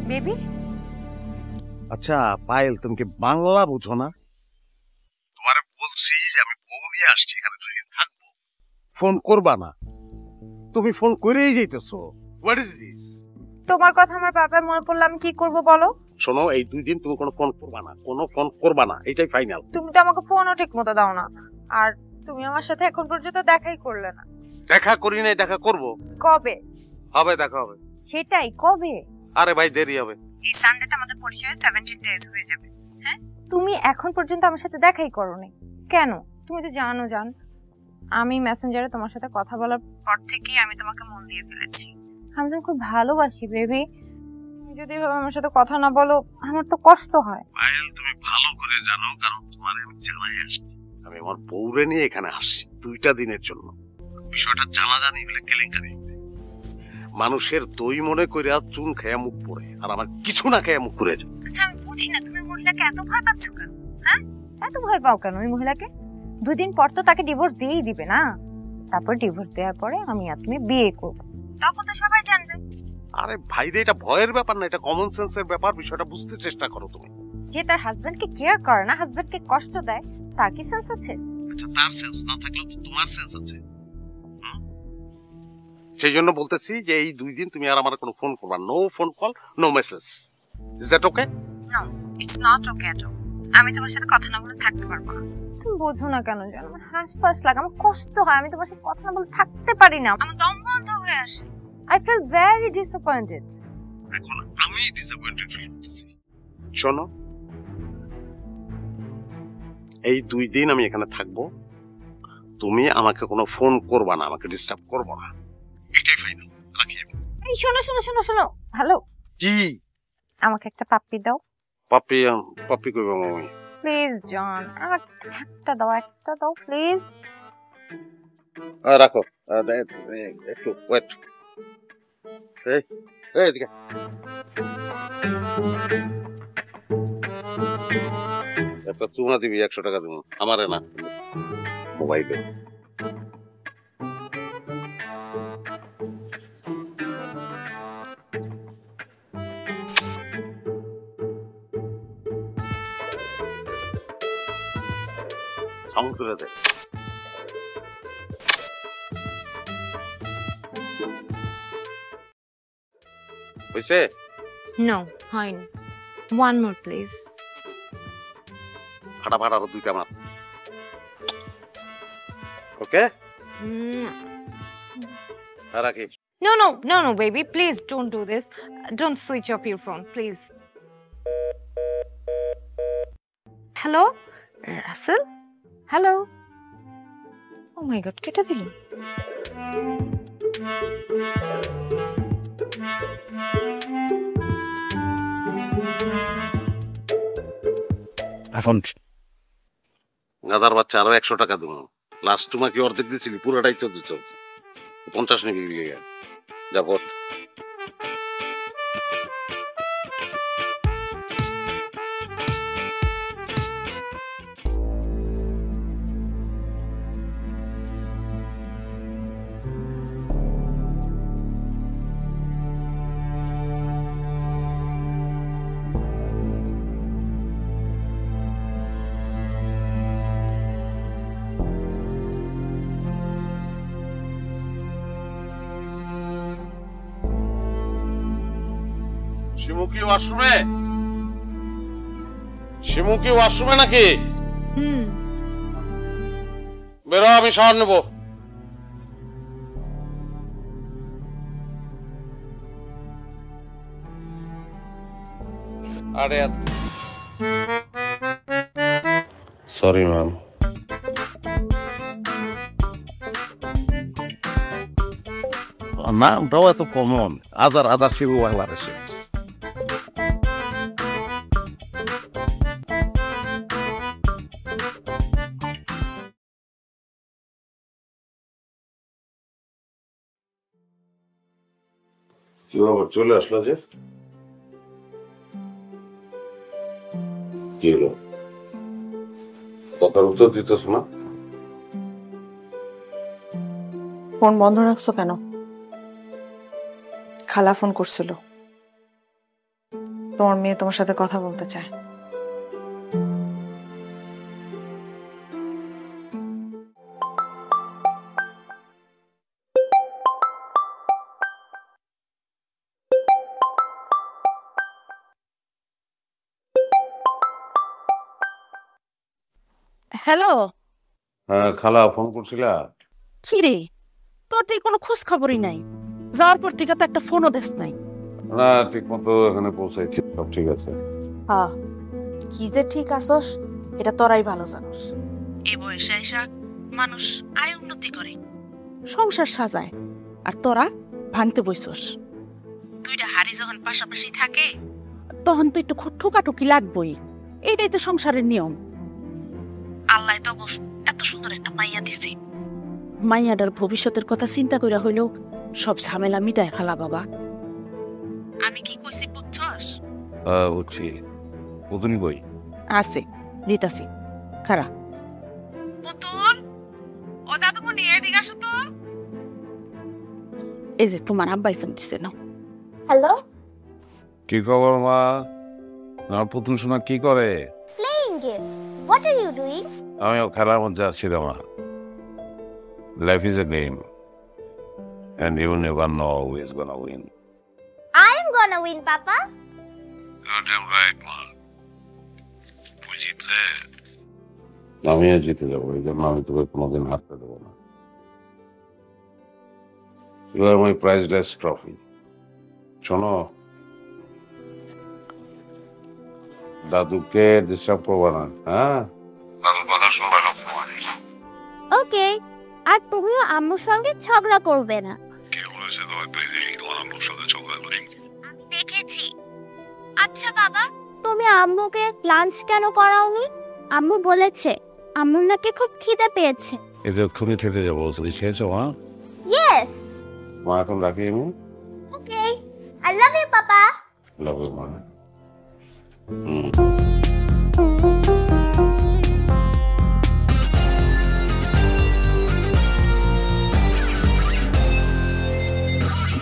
Baby, আচ্ছা পায়েল, তুমি কি বাংলা বুঝো না? তোমারে বলছি যে আমি বউ নিয়ে আসছি, এখানে 2 দিন থাকবো, ফোন করবা না। তুমি ফোন করেই যাইতেছো। What is this? তোমার কথা আমার বাবার মনে পড়লো, আমি কি করব বলো? শোনো, এই 2 দিন তুমি কোনো ফোন করবা না, কোনো ফোন করবা না, এটাই ফাইনাল। তুমি তো আমাকে ফোনও ঠিক মতো দাও না, আর তুমি আমার সাথে এখন পর্যন্ত দেখাই করলে না। দেখা করি নাই, দেখা করব। কবে হবে? দেখা হবে। সেটাই, কবে? আরে ভাই, দেরি হবে। এই সানডেতে আমাদের পরিচয় 17 ডেজ হয়ে যাবে। হ্যাঁ, তুমি এখন পর্যন্ত আমার সাথে দেখাই করোনি কেন? তুমি তো জানো জান, আমি মেসেঞ্জারে তোমার সাথে কথা বলার পর থেকেই আমি তোমাকে মন দিয়ে ফেলেছি। আমি তোমাকে খুব ভালোবাসি বেবি। যদি এভাবে আমার সাথে কথা না বলো, আমার তো কষ্ট হয়। পায়েল, তুমি ভালো করে জানো, কারণ তোমারে আমি জানাই আসছি। আমি আমার বউরে নিয়ে এখানে আসছি 2টা দিনের জন্য। বিষয়টা জানা জানি হলে কেলেঙ্কারি হবে। মানুষের দই মনে করে চুন খেয়ে মুখ পড়ে, আর আমার কিছু না খেয়ে মুখ পুড়ে যায়। আচ্ছা, আমি বুঝি না তুমি মহিলাকে এত ভয় পাচ্ছ কেন? হ্যাঁ, এত ভয় পাও কেন ওই মহিলাকে? 2 দিন পর তো তাকে ডিভোর্স দিয়েই দিবে না? তারপর ডিভোর্স দেওয়ার পরে আমি আর তুমি বিয়ে করব, তখন তো সবাই জানবে। আরে ভাইরে, এটা ভয়ের ব্যাপার না, এটা কমন সেন্সের ব্যাপার। বিষয়টা বুঝতে চেষ্টা করো তুমি। যে তার হাজবেন্ডকে কেয়ার করে না, হাজবেন্ডকে কষ্ট দেয়, তার কি সেন্স আছে? আচ্ছা, তার সেন্স না থাকলেও তো তোমার সেন্স আছে। সেই জন্য বলতেছি যে এই 2 দিন তুমি আর আমার কোনো ফোন করবা। No phone call, no message. Is that okay? No, it's not okay at all. আমি তোমার সাথে কথা না বলে থাকতে পারবো না। তুমি বোঝো না কেন জানো? আমার হাসপাস লাগে, আমার কষ্ট হয়, আমি তোমার সাথে কথা না বলে থাকতে পারি না, আমার দম বন্ধ হয়ে আসে। I feel very disappointed. এখন আমি ডিসঅ্যাপয়েন্টেড ফিল করতেছি। শোনো, এই 2 দিন আমি এখানে থাকবো, তুমি আমাকে কোনো ফোন করবা না, আমাকে ডিস্টার্ব করবো না, এটাই ফাইনাল। রাখি। এই শোনো শোনো শোনো শোনো, হ্যালো, কি? আমাকে একটা পাপ্পি দাও। পাপ্পি? পাপ্পি কইবা আমি? প্লিজ জন, একটা দাও, একটা দাও প্লিজ। রাখো, একটু ওয়েট। এই এদিকে একটা চুমা দিবি, 100 টাকা দিব। আমারে না, মোবাইলে। সাউন্ড করে দে। হইছে? নো, হয়নি। One more please. ফাটাফাট আরো 2টা মার। ওকে, রাখি। No, no, no, no, baby. Please don't do this. Don't switch off your phone, please. Hello? Russell? Hello? Oh my god, কেটে দিল। এখন গাদার বাচ্চা, আরো 100 টাকা দেবো। লাস্ট তোমার কি অর্ধেক দিছিলি? পুরোটাই তো দিচ্ছ। 50 নাকি গিয়ে যাবো। শিমু কি ওয়াশরুমে? শিমু কি ওয়াশরুমে নাকি? বেরো, আমি শাওয়ার নেব। আরে সরি ম্যাম। নামটাও এত কমন, আদার আদার শিবু বাংলাদেশে। কি বাবা, চলে আসলো যে? কি হলো? কথার উত্তর দিতেছ না? ফোন বন্ধ রাখছো কেন? খালা ফোন করছিল, তোমার মেয়ে তোমার সাথে কথা বলতে চায়। হ্যালো। হ্যাঁ খালা ফোন করছিলা? কি রে, তোর তো কোনো খোঁজ খবরই নাই। যাওয়ার পর থেকে তো একটা ফোনও দেস নাই। না ঠিক মতো এখানে পৌঁছাইছি, সব ঠিক আছে। হ্যাঁ, কি যে ঠিক আসস এটা তোরাই ভালো জানোস। এই বয়সে আইসা মানুষ আয় উন্নতি করে, সংসার সাজায়, আর তোরা ভাঙতে বইছস। দুইটা হাড়ি যখন পাশাপাশি থাকে তখন তো একটু ঠোকাঠুকি লাগবই। এইটাই তো সংসারের নিয়ম। আল্লাহ তো এত সুন্দর একটা মাইয়া দিছে, মাইয়াটার ভবিষ্যতের কথা চিন্তা কইরা হইলেও সব ঝামেলা মিটায় খালা বাবা। আমি কি কইছি বুঝছস? বুঝছি, পুতুনি বই আছে, দিতাছি, খারা। পুতুল, ও দাদুমণি এদিকে আসো তো। এই যে তোমার আব্বাই ফোন দিছে না। হ্যালো, কি খবর মা? না পুতুল শোনা কি করে? playing game. What are you doing? আমিও খেলার মধ্যে আসছিলাম। Life is a game and you never know who is gonna win. I am gonna win, Papa. You're damn right, ma. তুই জিতলে আমিও জিতে যাবো, এই জন্য আমি তোকে কোনোদিন হারতে দেবো না। You are my priceless trophy. শোনো, দাদুকে ডিস্টার্ব করবো না, হ্যাঁ? দাদুর কথা শুনবা না তোমার। Okay. আর তুমিও আম্মুর সঙ্গে ঝগড়া করবে না। কে বলেছে তোমাকে যে তোমার আম্মুর সাথে ঝগড়া করি? আমি দেখেছি। আচ্ছা বাবা, তুমি আম্মুকে লাঞ্চ কেন করাওনি? আম্মু বলেছে আম্মুর নাকি খুব খিদে পেয়েছে। এতে এক্ষুনি খেতে যাবো, তুমি খেয়েছো মা? Yes. মা এখন রাখি আমি। Okay. I love you, Papa. Love you মা।